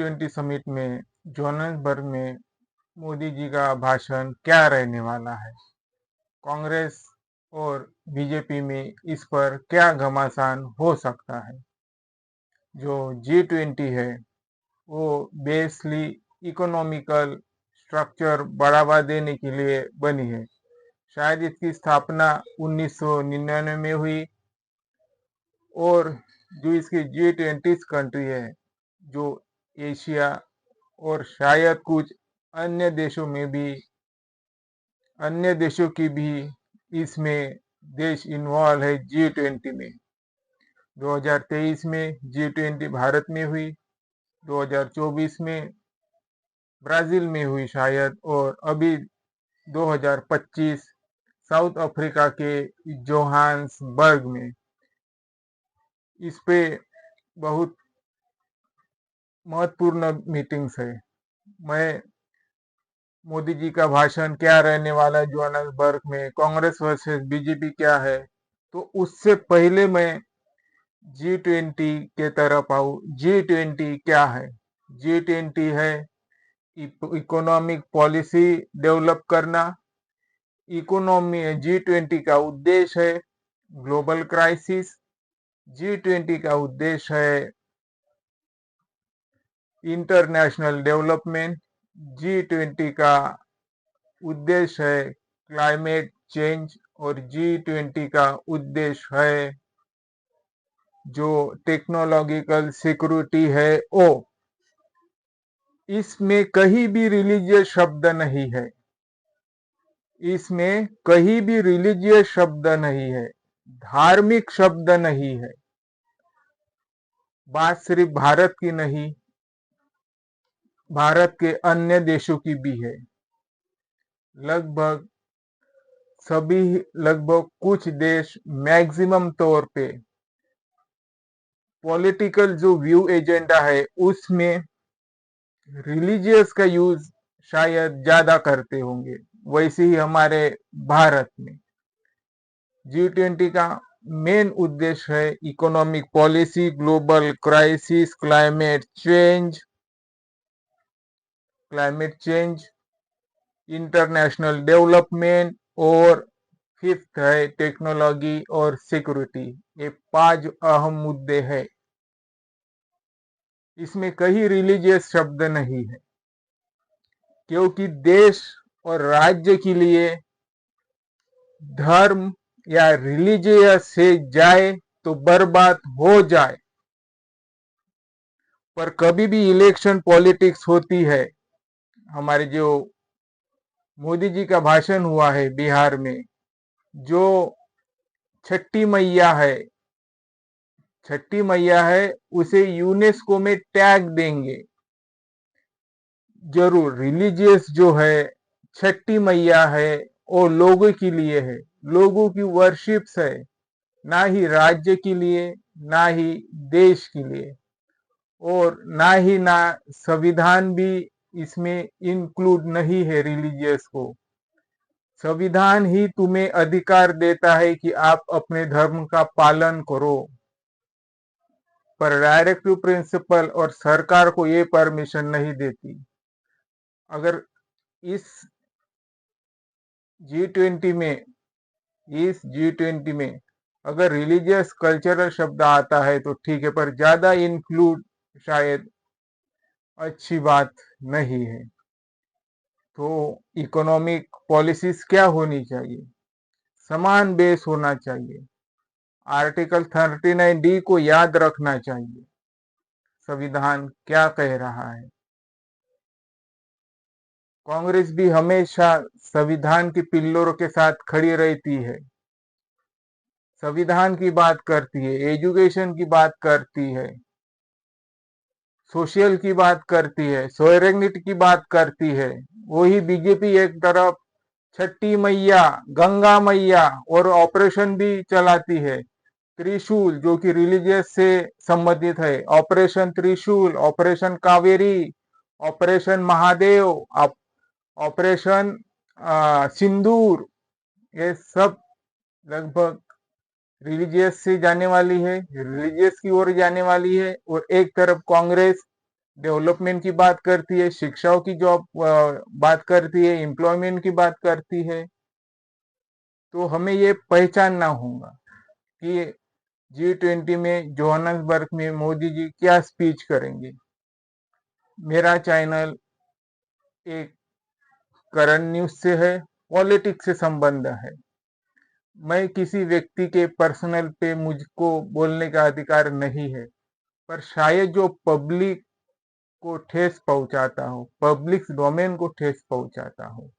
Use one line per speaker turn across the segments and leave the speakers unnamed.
G20 summit में Johannesburg में मोदी जी का भाषण क्या रहने वाला है? कांग्रेस और बीजेपी में इस पर क्या घमासान हो सकता है? जो G20 है वो बेसिकली इकोनॉमिकल स्ट्रक्चर बढ़ावा देने के लिए बनी है। शायद इसकी स्थापना 1999 में हुई और जो इसकी G20 कंट्री है जो एशिया और शायद कुछ अन्य देशों की भी इसमें देश इन्वॉल्व है G20 में। 2023 में G20 भारत में हुई, 2024 में ब्राजील में हुई शायद, और अभी 2025 साउथ अफ्रीका के जोहान्सबर्ग में। इस पे बहुत महत्वपूर्ण मीटिंग्स है। मैं मोदी जी का भाषण क्या रहने वाला है जोहान्सबर्ग में, कांग्रेस वर्सेस बीजेपी क्या है, तो उससे पहले मैं G20 के तरफ आऊं। G20 क्या है? G20 है इकोनॉमिक पॉलिसी डेवलप करना। इकोनॉमी G20 का उद्देश्य है ग्लोबल क्राइसिस। G20 का उद्देश्य है इंटरनेशनल डेवलपमेंट। G20 का उद्देश्य है क्लाइमेट चेंज और G20 का उद्देश्य है जो टेक्नोलॉजिकल सिक्योरिटी है वो। इसमें कहीं भी रिलीजियस शब्द नहीं है। इसमें कहीं भी रिलीजियस शब्द नहीं है, धार्मिक शब्द नहीं है। बात सिर्फ भारत की नहीं, भारत के अन्य देशों की भी है। लगभग कुछ देश मैक्सिमम तौर पे पॉलिटिकल जो व्यू एजेंडा है उसमें रिलीजियस का यूज शायद ज्यादा करते होंगे। वैसे ही हमारे भारत में G20 का मेन उद्देश्य है economic policy, global crisis, climate change, international development, और फिफ्थ है टेक्नोलॉजी और सिक्योरिटी। ये 5 अहम मुद्दे हैं। इसमें कहीं रिलीजियस शब्द नहीं है, क्योंकि देश और राज्य के लिए धर्म या रिलीजियस से जाए तो बर्बाद हो जाए। पर कभी भी इलेक्शन पॉलिटिक्स होती है, हमारे जो मोदी जी का भाषण हुआ है बिहार में, जो छठी मैया है उसे यूनेस्को में टैग देंगे। जरूर रिलीजियस जो है छठी मैया है वो लोगों के लिए है, लोगों की वर्शिप्स है, ना ही राज्य के लिए, ना ही देश के लिए, और ना संविधान भी इसमें इंक्लूड नहीं है रिलीजियस को। संविधान ही तुम्हें अधिकार देता है कि आप अपने धर्म का पालन करो, पर डायरेक्टिव प्रिंसिपल और सरकार को ये परमिशन नहीं देती। अगर इस G20 में अगर रिलीजियस कल्चरल शब्द आता है तो ठीक है, पर ज्यादा इंक्लूड शायद अच्छी बात नहीं है। तो इकोनॉमिक पॉलिसीज क्या होनी चाहिए? समान बेस होना चाहिए। आर्टिकल 39D को याद रखना चाहिए। संविधान क्या कह रहा है? कांग्रेस भी हमेशा संविधान के पिल्लरों के साथ खड़ी रहती है, संविधान की बात करती है, एजुकेशन की बात करती है, सोशल की बात करती है, सोवरेनिटी की बात करती है। वही बीजेपी एक तरफ छठी मैया, गंगा मैया और ऑपरेशन भी चलाती है। त्रिशूल जो कि रिलीजियस से संबंधित है, operation Trishul, operation Kaveri, operation Mahadev, operation Sindoor, ये सब लगभग रिलीजियस से जाने वाली है, रिलीजियस की ओर जाने वाली है। और एक तरफ कांग्रेस डेवलपमेंट की बात करती है, शिक्षाओं की जॉब बात करती है, एम्प्लॉयमेंट की बात करती है। तो हमें ये पहचानना होगा कि G20 में जोहान्सबर्ग में मोदी जी क्या स्पीच करेंगे। मेरा चैनल एक करंट न्यूज से है, पॉलिटिक्स से संबंध है। मैं किसी व्यक्ति के पर्सनल पे मुझको बोलने का अधिकार नहीं है, पर शायद जो पब्लिक को ठेस पहुंचाता हो, पब्लिक डोमेन को ठेस पहुंचाता हो,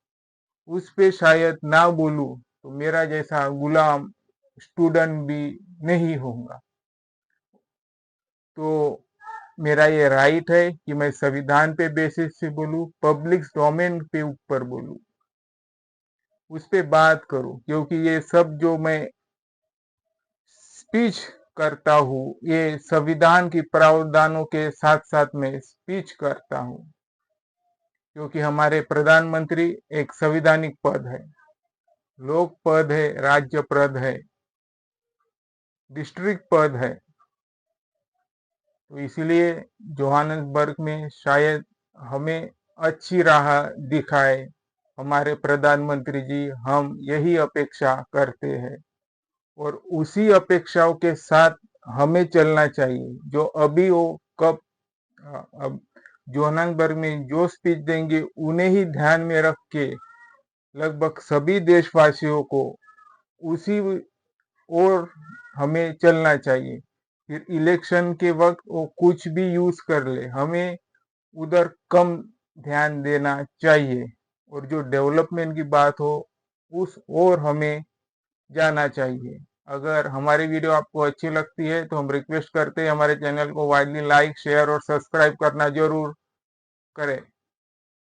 उस पे शायद ना बोलूं तो मेरा जैसा गुलाम स्टूडेंट भी नहीं होगा। तो मेरा ये राइट है कि मैं संविधान पे बेसिस से बोलूं, पब्लिक डोमेन पे ऊपर बोलूं, उस पे बात करूं, क्योंकि ये सब जो मैं स्पीच करता हूँ ये संविधान की प्रावधानों के साथ साथ में स्पीच करता हूँ, क्योंकि हमारे प्रधानमंत्री एक संवैधानिक पद है, लोक पद है, राज्य पद है, डिस्ट्रिक्ट पद है। तो इसलिए जोहान्सबर्ग में शायद हमें अच्छी राह दिखाए हमारे प्रधानमंत्री जी, हम यही अपेक्षा करते हैं और उसी अपेक्षाओं के साथ हमें चलना चाहिए। जो अभी वो कब अब जोहान्सबर्ग में जो स्पीच देंगे उन्हें ही ध्यान में रख के लगभग सभी देशवासियों को उसी और हमें चलना चाहिए। फिर इलेक्शन के वक्त वो कुछ भी यूज कर ले, हमें उधर कम ध्यान देना चाहिए और जो डेवलपमेंट की बात हो उस और हमें जाना चाहिए। अगर हमारी वीडियो आपको अच्छी लगती है तो हम रिक्वेस्ट करते हैं हमारे चैनल को वाइडली लाइक, शेयर और सब्सक्राइब करना जरूर करें।